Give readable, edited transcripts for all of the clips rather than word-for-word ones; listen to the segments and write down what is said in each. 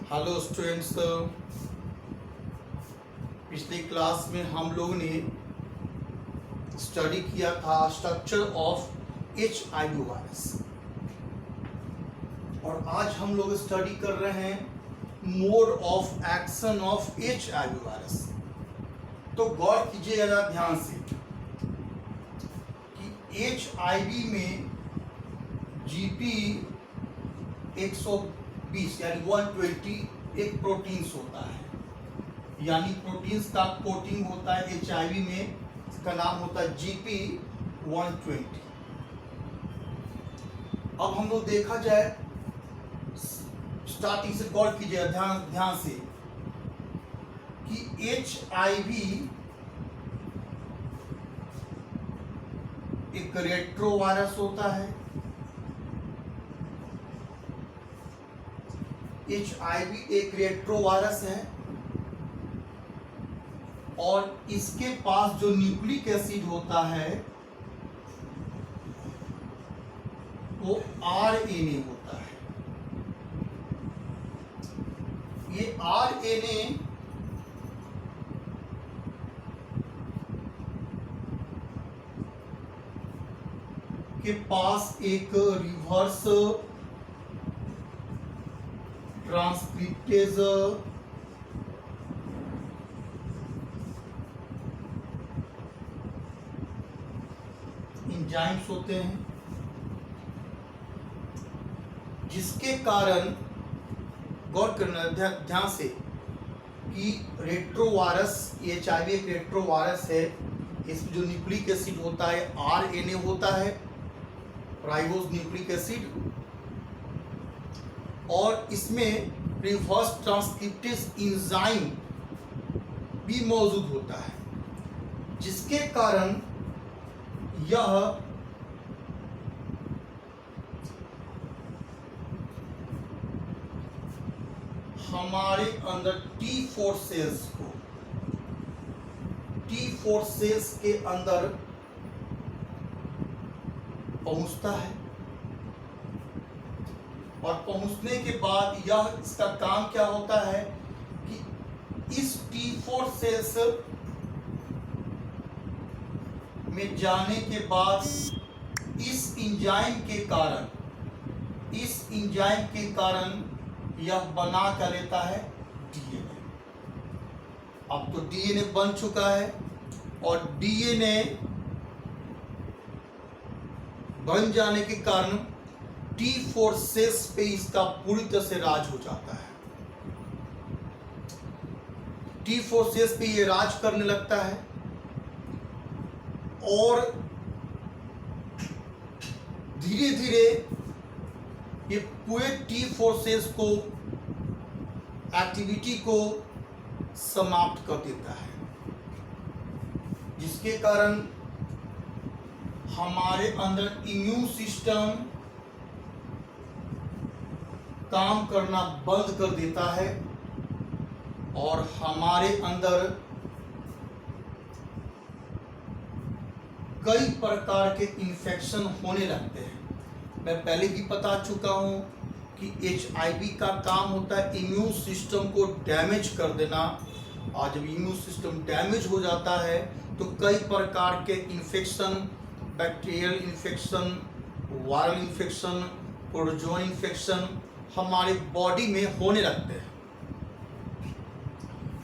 Hello students, पिछली class में हम लोग ने स्टडी किया था स्ट्रक्चर ऑफ HIV वायरस और आज हम लोग स्टडी कर रहे हैं mode of action of HIV virus. तो गौर कीजिएगा ध्यान से कि HIV में GP 120 यानी 120 एक प्रोटीन्स होता है, यानी प्रोटीन्स का कोटिंग होता है HIV में, इसका नाम होता है GP 120। अब हम लोग देखा जाए स्टार्टिंग से, गौर कीजिए ध्यान से कि HIV एक रेट्रोवायरस होता है। HIV एक रेट्रोवायरस है और इसके पास जो न्यूक्लिक एसिड होता है वो RNA होता है। ये RNA के पास एक रिवर्स ट्रांसक्रिप्टेज एंजाइम्स होते हैं, जिसके कारण गौर करना ध्यान से कि रेट्रोवायरस HIV एक रेट्रोवायरस है। इसमें जो न्यूक्लिक एसिड होता है RNA होता है, राइबोज न्यूक्लिक एसिड, और इसमें रिवर्स ट्रांसक्रिप्टेज एंजाइम भी मौजूद होता है, जिसके कारण यह हमारे अंदर T4 सेल्स के अंदर पहुंचता है और पहुंचने के बाद यह इसका काम क्या होता है कि इस T4 सेल्स में जाने के बाद इस एंजाइम के कारण यह बना कर लेता है DNA। अब तो DNA बन चुका है और DNA बन जाने के कारण T4 सेल्स पे इसका पूरी तरह से राज हो जाता है। T4 सेल्स पे ये राज करने लगता है और धीरे धीरे ये पूरे T4 सेल्स को एक्टिविटी को समाप्त कर देता है, जिसके कारण हमारे अंदर इम्यून सिस्टम काम करना बंद कर देता है और हमारे अंदर कई प्रकार के इन्फेक्शन होने लगते हैं। मैं पहले भी बता चुका हूं कि HIV का काम होता है इम्यून सिस्टम को डैमेज कर देना, और जब इम्यून सिस्टम डैमेज हो जाता है तो कई प्रकार के infection, bacterial infection, viral infection, protozoan infection हमारे बॉडी में होने लगते हैं।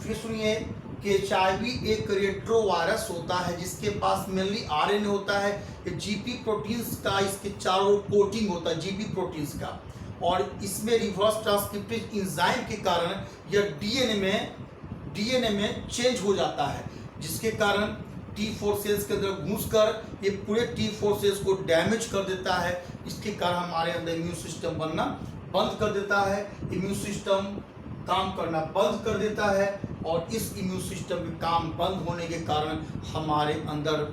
फिर सुनिए कि HIV एक रेट्रोवायरस होता है जिसके पास मेनली RNA होता है। GP प्रोटीन्स का इसके चारों कोटिंग होता है GP प्रोटीन्स का, और इसमें रिवर्स ट्रांसक्रिप्टेज एंजाइम के कारण यह DNA में चेंज हो जाता है, जिसके कारण T4 सेल्स के अंदर घुसकर ये पूरे T4 सेल्स को डैमेज कर देता है। इसके कारण हमारे अंदर इम्यून सिस्टम बनना बंद कर देता है, इम्यून सिस्टम काम करना बंद कर देता है, और इस इम्यून सिस्टम के काम बंद होने के कारण हमारे अंदर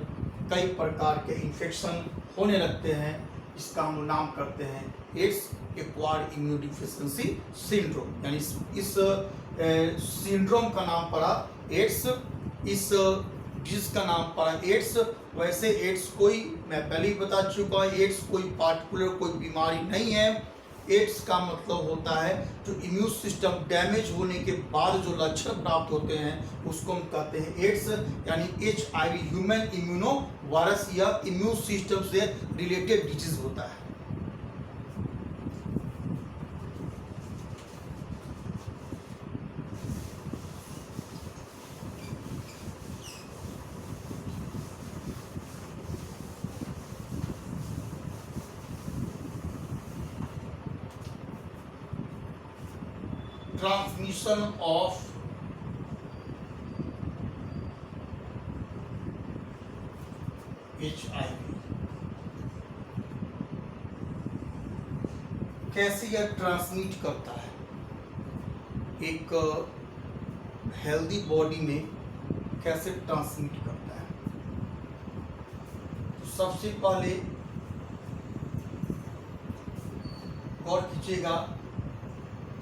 कई प्रकार के इन्फेक्शन होने लगते हैं। इसका हम नाम करते हैं एड्स, एक्वायर्ड इम्यूनोडेफिशिएंसी सिंड्रोम, यानी इस सिंड्रोम का नाम पड़ा एड्स, इस डिजीज का नाम पड़ा एड्स। वैसे एड्स कोई, मैं पहले ही बता चुका हूँ, एड्स कोई पार्टिकुलर कोई बीमारी नहीं है, एड्स का मतलब होता है जो इम्यून सिस्टम डैमेज होने के बाद जो लक्षण प्राप्त होते हैं उसको हम कहते हैं एड्स, यानी HIV ह्यूमन इम्यूनो वायरस या इम्यून सिस्टम से रिलेटेड डिजीज होता है। Transmission of HIV, कैसे यह ट्रांसमिट करता है एक हेल्दी बॉडी में, कैसे ट्रांसमिट करता है? तो सबसे पहले गौर कीजिएगा,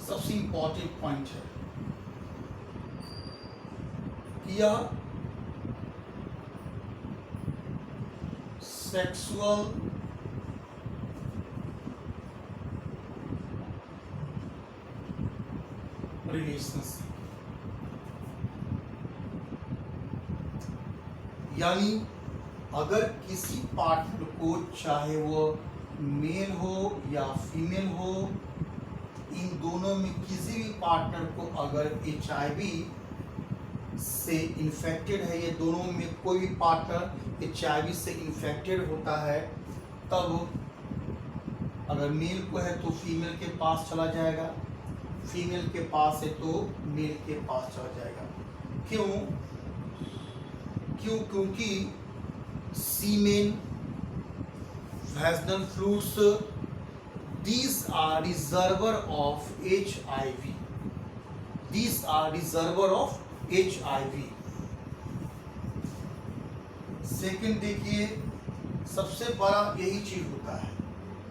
सबसे इंपॉर्टेंट पॉइंट है कि यह सेक्सुअल रिलेशनशिप, यानी अगर किसी पार्टनर को, चाहे वो मेल हो या फीमेल हो, इन दोनों में किसी भी पार्टनर को अगर HIV से इन्फेक्टेड है, ये दोनों में कोई भी पार्टनर HIV से इन्फेक्टेड होता है, तब अगर मेल को है तो फीमेल के पास चला जाएगा, फीमेल के पास है तो मेल के पास चला जाएगा। क्योंकि सीमेन, vaginal fluids, these are reservoir of HIV. These are reservoir of HIV. Second देखिए, सबसे बड़ा यही चीज होता है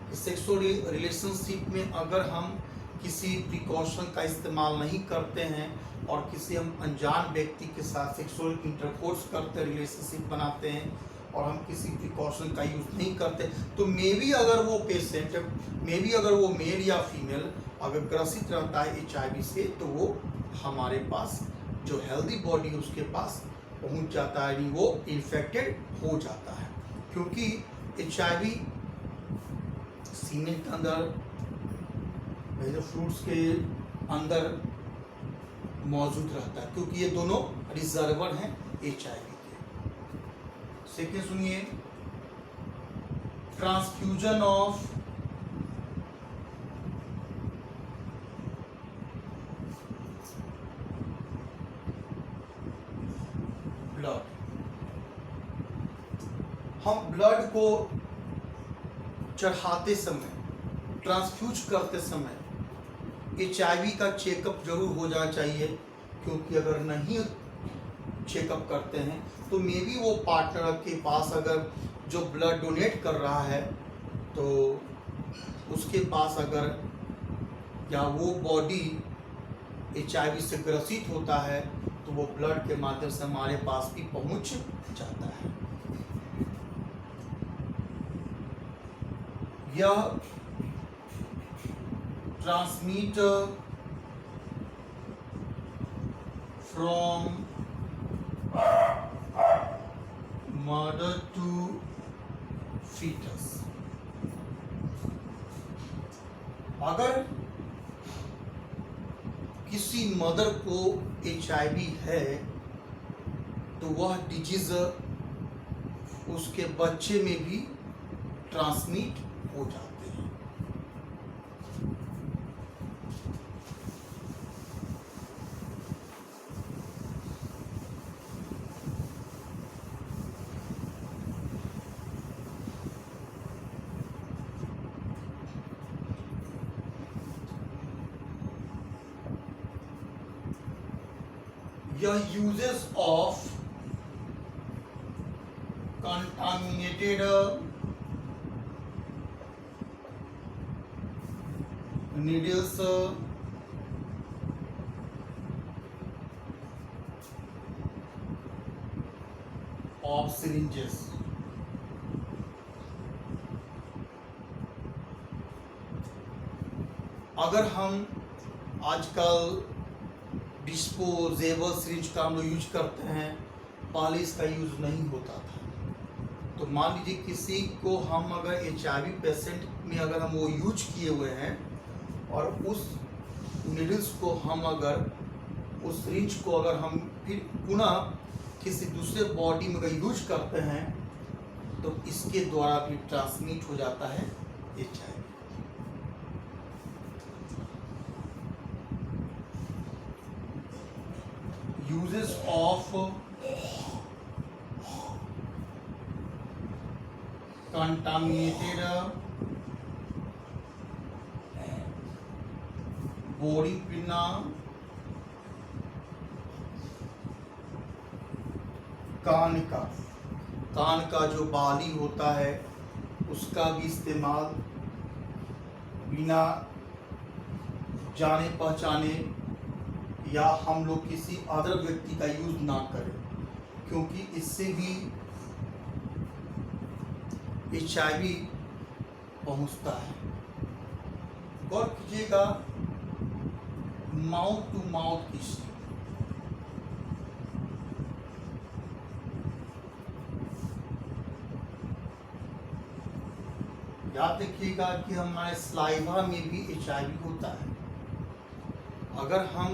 कि सेक्सुअल रिलेशनशिप में अगर हम किसी प्रिकॉशन का इस्तेमाल नहीं करते हैं और किसी हम अनजान व्यक्ति के साथ सेक्सुअल इंटरकोर्स करते, रिलेशनशिप बनाते हैं और हम किसी प्रिकॉशन का यूज़ नहीं करते, तो मे बी अगर वो पेशेंट, मे बी अगर वो मेल या फीमेल अगर ग्रसित रहता है HIV से, तो वो हमारे पास जो हेल्दी बॉडी है उसके पास पहुंच जाता है, वो इन्फेक्टेड हो जाता है। क्योंकि HIV सीमेन के अंदर, फ्रूट्स के अंदर मौजूद रहता है, क्योंकि ये दोनों रिजर्वर हैं HIV के। सेकेंड सुनिए, ट्रांसफ्यूजन ऑफ ब्लड। हम ब्लड को चढ़ाते समय, ट्रांसफ्यूज करते समय HIV का चेकअप जरूर हो जाना चाहिए, क्योंकि अगर नहीं चेकअप करते हैं तो मे बी वो पार्टनर के पास अगर जो ब्लड डोनेट कर रहा है तो उसके पास अगर, या वो बॉडी HIV से ग्रसित होता है तो वो ब्लड के माध्यम से हमारे पास भी पहुंच जाता है। यह transmit from mother to fetus। अगर किसी मदर को HIV है तो वह डिजीज उसके बच्चे में भी ट्रांसमिट हो जाते हैं। यह uses of contaminated needles of syringes। अगर हम आजकल डिस्पोजेबल सिरिंज का हम लोग यूज करते हैं, पहले इसका यूज नहीं होता था। तो मान लीजिए किसी को हम अगर HIV पेशेंट में अगर हम वो यूज किए हुए हैं और उस नीडल्स को हम अगर उस सिरिंज को अगर हम फिर पुनः किसी दूसरे बॉडी में अगर यूज करते हैं तो इसके द्वारा भी ट्रांसमिट हो जाता है HIV। Uses of contaminated body पिना कान का जो बाली होता है उसका भी इस्तेमाल बिना जाने पहचाने या हम लोग किसी अदर व्यक्ति का यूज ना करें, क्योंकि इससे भी HIV पहुंचता है। गौर कीजिएगा, माउथ टू माउथ किसिंग, याद रखिएगा कि हमारे स्लाइवा में भी HIV होता है। अगर हम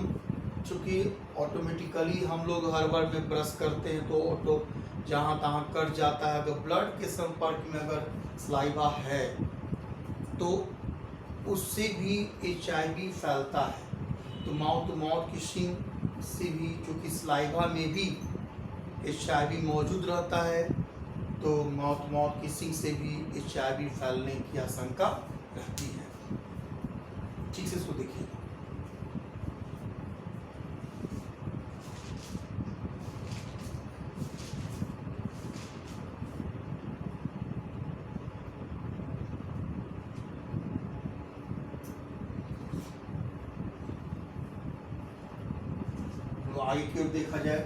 चूँकि ऑटोमेटिकली हम लोग हर बार में ब्रश करते हैं तो ऑटो जहाँ तहाँ कट जाता है, अगर ब्लड के संपर्क में अगर स्लाइवा है तो उससे भी HIV फैलता है। तो माउथ टू माउथ किसिंग से भी, चूँकि स्लाइवा में भी HIV मौजूद रहता है, तो माउथ टू माउथ किसिंग से भी HIV फैलने की आशंका रहती है। ठीक से इसको देखिए। आगे की ओर देखा जाए,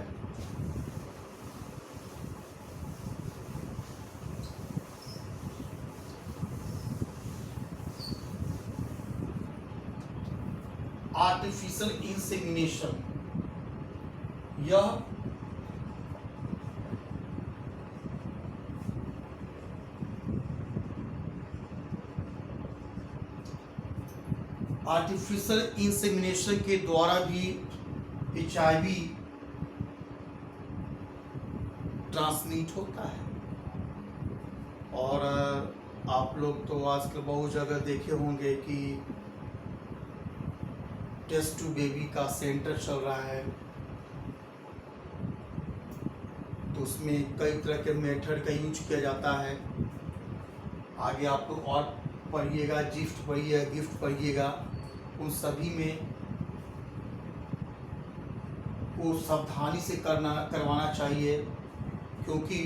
आर्टिफिशियल इंसेमिनेशन, यह आर्टिफिशियल इंसेमिनेशन के द्वारा भी HIV ट्रांसमिट होता है। और आप लोग तो आजकल बहुत जगह देखे होंगे कि टेस्ट टू बेबी का सेंटर चल रहा है, तो उसमें कई तरह के मेथड का यूज किया जाता है। आगे आप लोग और पढ़िएगा, गिफ्ट पढ़िएगा, उन सभी में को सावधानी से करवाना चाहिए, क्योंकि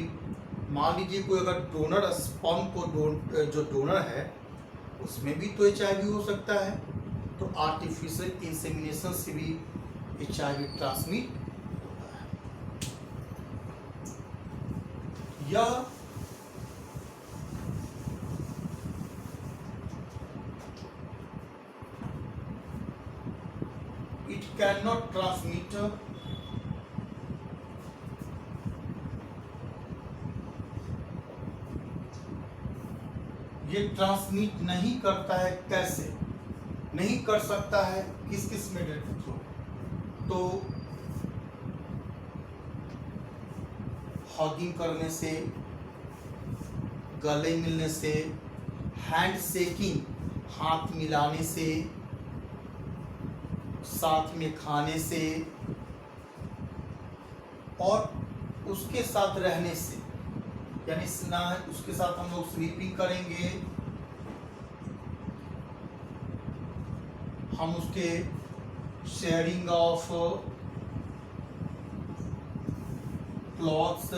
मान लीजिए कोई अगर डोनर स्पर्म को जो डोनर है उसमें भी तो HIV हो सकता है, तो आर्टिफिशियल इंसेमिनेशन से भी HIV ट्रांसमिट होता है। यह इट कैन नॉट ट्रांसमिट ये ट्रांसमिट नहीं करता है। कैसे नहीं कर सकता है? किस किस मेथड के थ्रू? तो हगिंग करने से, गले मिलने से, हैंड शेकिंग, हाथ मिलाने से, साथ में खाने से और उसके साथ रहने से, यानी उसके साथ हम लोग स्लीपिंग करेंगे, हम उसके शेयरिंग ऑफ क्लॉथ्स,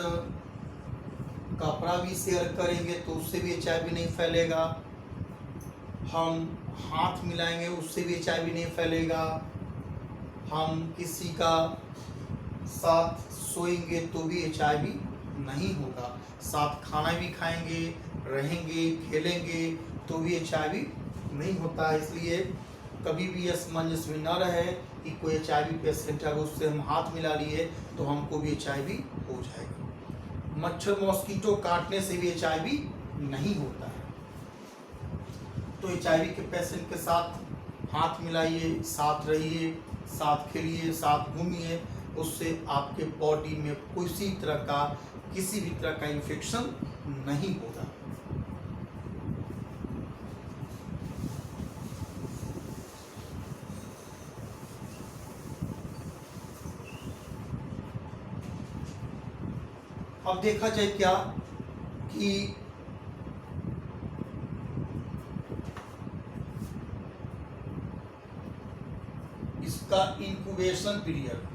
कपड़ा भी शेयर करेंगे तो उससे भी HIV नहीं फैलेगा। हम हाथ मिलाएंगे उससे भी HIV नहीं फैलेगा। हम किसी का साथ सोएंगे तो भी HIV नहीं होगा। साथ खाना भी खाएंगे, रहेंगे, खेलेंगे तो भी HIV नहीं होता है। इसलिए कभी भी असमंजस में न रहे कि कोई HIV पेशेंट है, उससे हम हाथ मिला लिए तो हमको भी HIV हो जाएगा। मच्छर मॉस्किटो काटने से भी HIV नहीं होता है। तो HIV के पेशेंट के साथ हाथ मिलाइए, साथ रहिए, साथ खेलिए, साथ घूमिए, उससे आपके बॉडी में किसी भी तरह का इन्फेक्शन नहीं होगा। अब देखा जाए क्या कि इसका इंक्यूबेशन पीरियड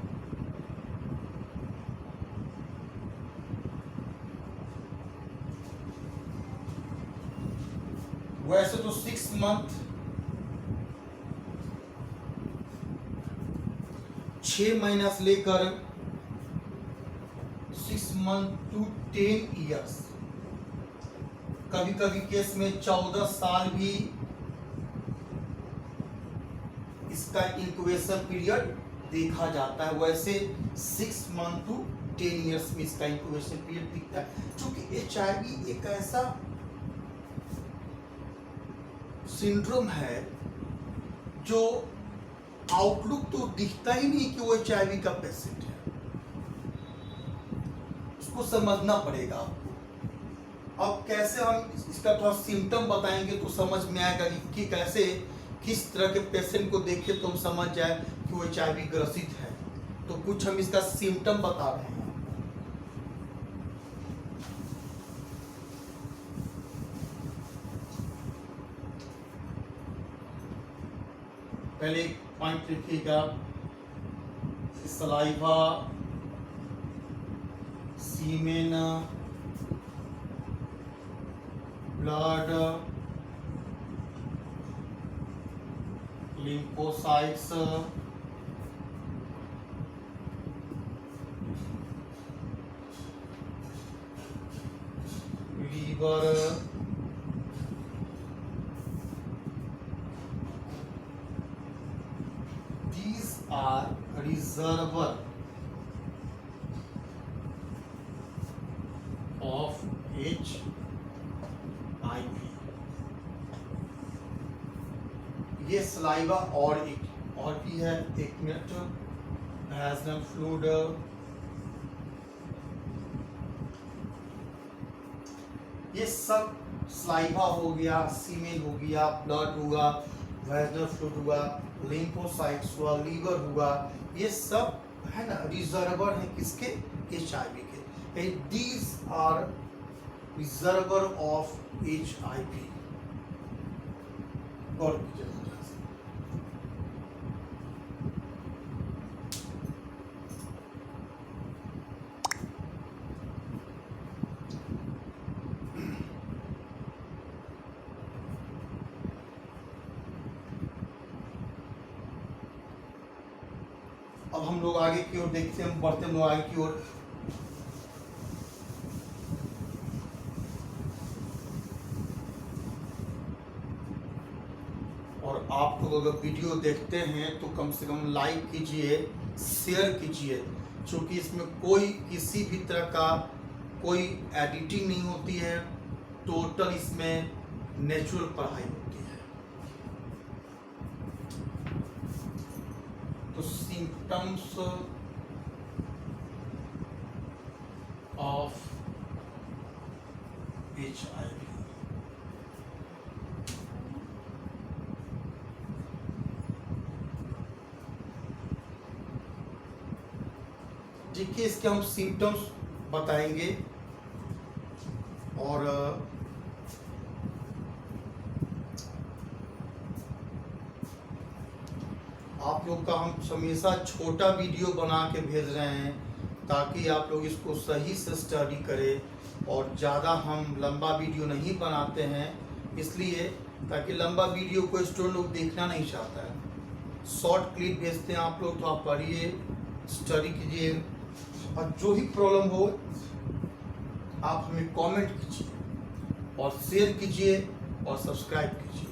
वैसे तो 6 मंथ 6 महीना से लेकर 6 मंथ टू 10 ईयर्स, कभी कभी केस में 14 साल भी इसका इंक्यूबेशन पीरियड देखा जाता है। वैसे 6 मंथ टू 10 ईयर्स में इसका इंक्यूबेशन पीरियड दिखता है। क्योंकि HIV एक ऐसा सिंड्रोम है जो आउटलुक तो दिखता ही नहीं कि वो HIV का पेशेंट है, उसको समझना पड़ेगा आपको। अब कैसे हम इसका थोड़ा सिम्टम बताएंगे तो समझ में आएगा कि कैसे किस तरह के पेशेंट को देखे तो हम समझ जाए कि वो HIV ग्रसित है। तो कुछ हम इसका सिम्टम बता रहे हैं। पहले पॉइंट लिखिएगा, saliva, semen, blood, lymphocytes, liver, these are reservoir of HIV। ये सलाइवा और भी है, 1 मिनट, वैजनल फ्लूइड, ये सब सलाइवा हो गया, सीमेन हो गया, ब्लड हुआ, वैजनल फ्लूइड हुआ, लिम्फोसाइट्स हुआ, लीवर हुआ, ये सब है ना रिजर्वर है किसके? HIV के। These are reservoir of HIV। गौर कीजिए। अब हम लोग आगे की ओर देखते हैं, बढ़ते हम लोग आगे की ओर। और आप लोग अगर वीडियो देखते हैं तो कम से कम लाइक कीजिए, शेयर कीजिए, क्योंकि इसमें कोई किसी भी तरह का कोई एडिटिंग नहीं होती है, टोटल इसमें नेचुरल पढ़ाई होती है। तो सिम्टम्स ऑफ HIV। देखिए, इसके हम सिम्टम्स बताएंगे और आप लोग का हम हमेशा छोटा वीडियो बना के भेज रहे हैं ताकि आप लोग इसको सही से स्टडी करें। और ज़्यादा हम लंबा वीडियो नहीं बनाते हैं, इसलिए ताकि लंबा वीडियो को स्टूडेंट लोग देखना नहीं चाहता है। शॉर्ट क्लिप भेजते हैं आप लोग, तो आप पढ़िए, स्टडी कीजिए, और जो भी प्रॉब्लम हो आप हमें कमेंट कीजिए और शेयर कीजिए और सब्सक्राइब कीजिए।